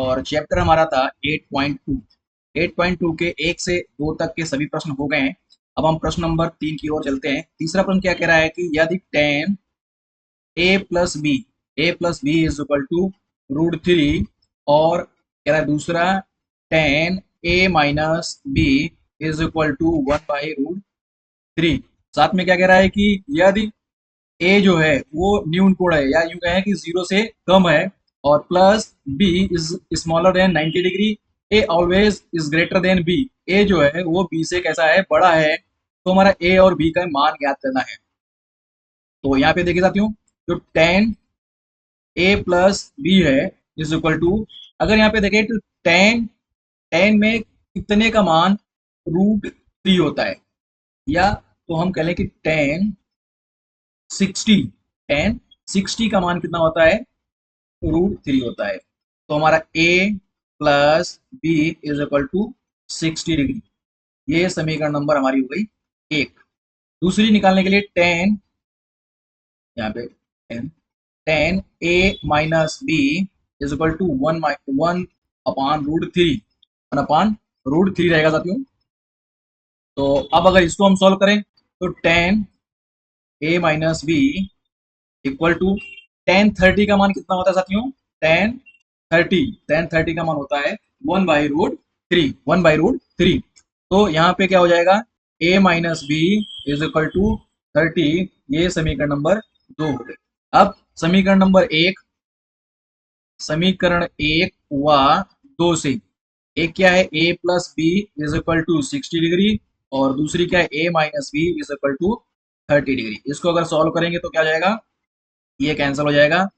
और चैप्टर हमारा था 8.2। 8.2 के 1 से 2 तक के सभी प्रश्न हो गए हैं। अब हम प्रश्न नंबर 3 की ओर चलते हैं। तीसरा प्रश्न क्या कह रहा है कि यदि tan a plus b is equal to √3 और कह रहा है दूसरा tan a-b is equal to 1/√3। साथ में क्या कह रहा है कि यदि ए जो है वो न्यून कोण है या यूं कहें कि 0 से कम है और plus B is smaller than 90 degree, A always is greater than B, A जो है वो बी से कैसा है, बड़ा है, तो हमारा ए और बी का मान ज्ञात करना है। तो यहाँ पे देखिए साथियों, जो tan ए प्लस बी है इज इक्वल टू, अगर यहाँ पे देखें तो tan tan में कितने का मान √3 होता है, या तो हम कह लें कि tan 60 का मान कितना होता है, √3 होता है। तो हमारा a plus B is equal to 60 degree. ये समीकरण नंबर हमारी हो गई एक। दूसरी निकालने के लिए tan, यहाँ पे tan a-b is equal to 1/√3, 1/√3 रहेगा साथियों। तो अब अगर इसको हम सॉल्व करें तो tan a-b equal to tan 30 का मान कितना होता है साथियों, tan 30 का मान होता है 1/√3। तो यहाँ पे क्या हो जाएगा, a-b इज इक्वल टू 30। ये समीकरण नंबर 2 हो गए। अब समीकरण 1 व 2 से, एक क्या है, a plus B is equal to 60 degree और दूसरी क्या है, a-b is equal to 30 degree. इसको अगर सॉल्व करेंगे तो क्या हो जाएगा, ये कैंसिल हो जाएगा।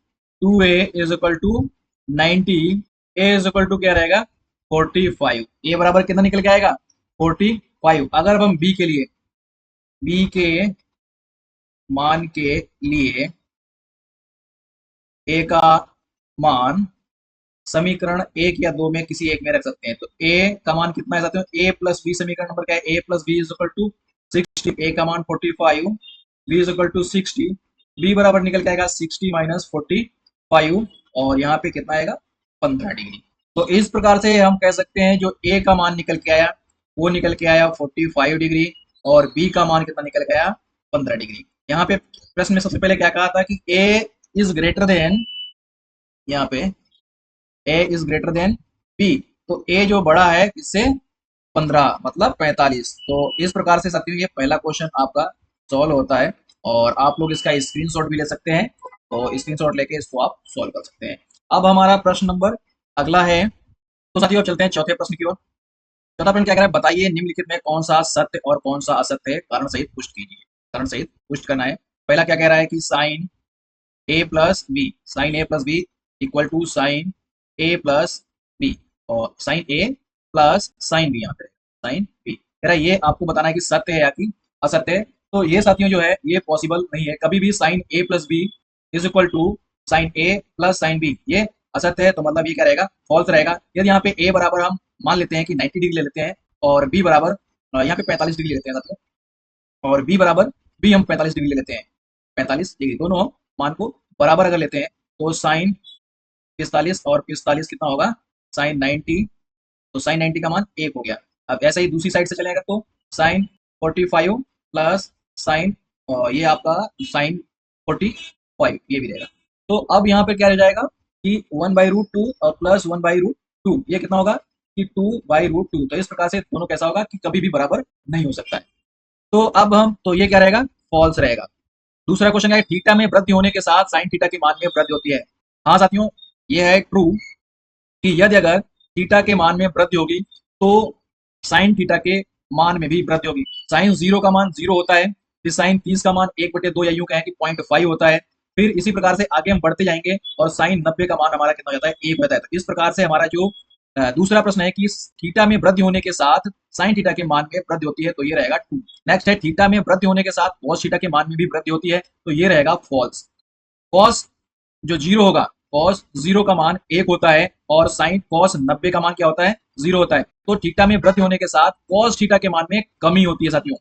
2a is equal to 90, a is equal to क्या रहेगा, 45। a बराबर कितना निकल के आएगा, 45। अगर अब हम b के लिए, b के मान के लिए a का मान समीकरण 1 या 2 में किसी एक में रख सकते हैं। तो a का मान कितना है साथियों, a प्लस बी, समीकरण नंबर क्या है, a plus B is equal to 60, a का मान 45, b is equal to 60, b बराबर निकल के आएगा 60 माइनस 45 और यहाँ पे कितना आएगा, 15 डिग्री। तो इस प्रकार से हम कह सकते हैं जो a का मान निकल के आया वो निकल के आया 45 डिग्री और b का मान कितना निकल के आया, 15 डिग्री। यहाँ पे प्रश्न में सबसे पहले क्या कहा था कि a इज ग्रेटर देन, यहाँ पे a is greater then b, तो a जो बड़ा है इससे 15 मतलब 45। तो इस प्रकार से साथियों ये पहला क्वेश्चन आपका सॉल्व होता है और आप लोग इसका स्क्रीनशॉट भी ले सकते हैं। तो स्क्रीनशॉट लेके इसको आप सॉल्व कर सकते हैं। अब हमारा प्रश्न नंबर अगला है। तो साथियों चलते हैं चौथे प्रश्न की ओर। चौथा प्रश्न क्या कह रहा है, बताइए निम्नलिखित में कौन सा सत्य और कौन सा असत्य है, कारण सहित पुष्ट कीजिए। कारण सहित पुष्ट करना है। पहला क्या कह रहा है कि sine A plus B equal to sine A plus B, और sine A plus sine B, यहाँ पे साइन बी कह रहा है ये आपको बताना है कि सत्य है या कि असत्य है। तो ये साथियों जो है ये पॉसिबल नहीं है, कभी भी sine A plus B is equal to sine A plus sine B ये असत्य है। तो मतलब ये क्या रहेगा, फॉल्स रहेगा। यदि यहाँ पे ए बराबर हम मान लेते हैं कि 90 डिग्री ले लेते हैं और बी बराबर यहाँ पे 45 डिग्री ले लेते हैं साथियों, और बी बराबर बी हम 45 डिग्री ले लेते हैं, 45 डिग्री दोनों हम मान को बराबर अगर लेते हैं तो साइन 45 और 45 कितना होगा, साइन 90। तो साइन 90 का मान 1 हो गया। अब ऐसा ही दूसरी साइड से चलेगा तो साइन 45 प्लस साइन, ये आपका साइन 45 ये भी रहेगा। तो अब यहाँ पे क्या रह जाएगा कि 1/√2 और प्लस 1/√2, ये कितना होगा कि 2/√2। तो इस प्रकार से दोनों कैसा होगा कि कभी भी बराबर नहीं हो सकता है। तो अब हम, तो ये क्या रहेगा, फॉल्स रहेगा। दूसरा क्वेश्चन है, थीटा में वृद्धि होने के साथ साइन थीटा के मान में वृद्धि होती है। हाँ साथियों, ये है ट्रू कि यदि अगर थीटा के मान में वृद्धि होगी तो साइन थीटा के मान में भी वृद्धि होगी। साइन 0 का मान 0 होता है, फिर साइन 30 का मान 1/2 या यूं कहें कि 0.5 होता है। फिर इसी प्रकार से आगे हम बढ़ते जाएंगे और साइन 90 का मान हमारा कितना हो जाता है, 1 हो जाता है। तो इस प्रकार से हमारा जो दूसरा प्रश्न है कि थीटा में वृद्धि होने के साथ साइन थीटा के मान में वृद्धि होती है, तो ये रहेगा ट्रू। नेक्स्ट है, थीटा में वृद्धि होने के साथ कॉस थीटा के मान में भी वृद्धि होती है, तो ये रहेगा फॉल्स। कॉस जो 0 होगा, कॉस 0 का मान 1 होता है और साइन कॉस 90 का मान क्या होता है, 0 होता है। तो थीटा में वृद्धि होने के साथ कॉस थीटा के मान में कमी होती है साथियों।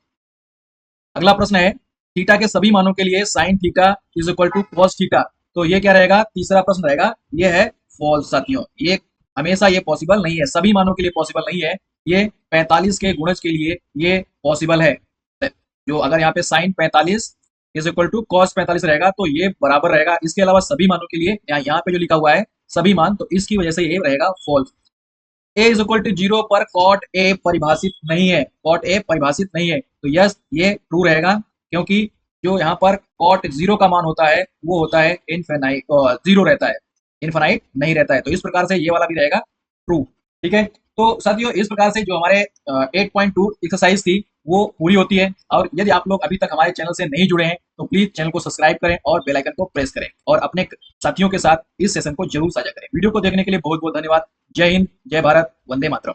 अगला प्रश्न है, थीटा के सभी मानों के लिए sine theta is equal to cos theta, तो ये क्या रहेगा, तीसरा प्रश्न रहेगा, ये है फॉल्स साथियों, ये हमेशा ये पॉसिबल नहीं है, सभी मानों के लिए पॉसिबल नहीं है। ये 45 के गुणज के लिए ये पॉसिबल है। जो अगर यहाँ पे sine 45 is equal to cos 45 रहेगा तो ये बराबर रहेगा। इसके अलावा सभी मानों के लिए यहाँ पे जो लिखा हुआ है सभी मान, तो इसकी वजह से ये रहेगा false. A is equal to 0 पर कॉट ए परिभाषित नहीं है, कॉट ए परिभाषित नहीं है, तो यस ये ट्रू रहेगा, क्योंकि जो यहाँ पर कॉट 0 का मान होता है वो होता है इनफाइनाइट, 0 रहता है, इनफाइनाइट नहीं रहता है। तो इस प्रकार से ये वाला भी रहेगा ट्रू। ठीक है, तो साथियों इस प्रकार से जो हमारे 8.2 एक्सरसाइज थी वो पूरी होती है। और यदि आप लोग अभी तक हमारे चैनल से नहीं जुड़े हैं तो प्लीज चैनल को सब्सक्राइब करें और बेल आइकन को प्रेस करें और अपने साथियों के साथ इस सेशन को जरूर साझा करें। वीडियो को देखने के लिए बहुत बहुत धन्यवाद। जय हिंद, जय भारत, वंदे मातरम।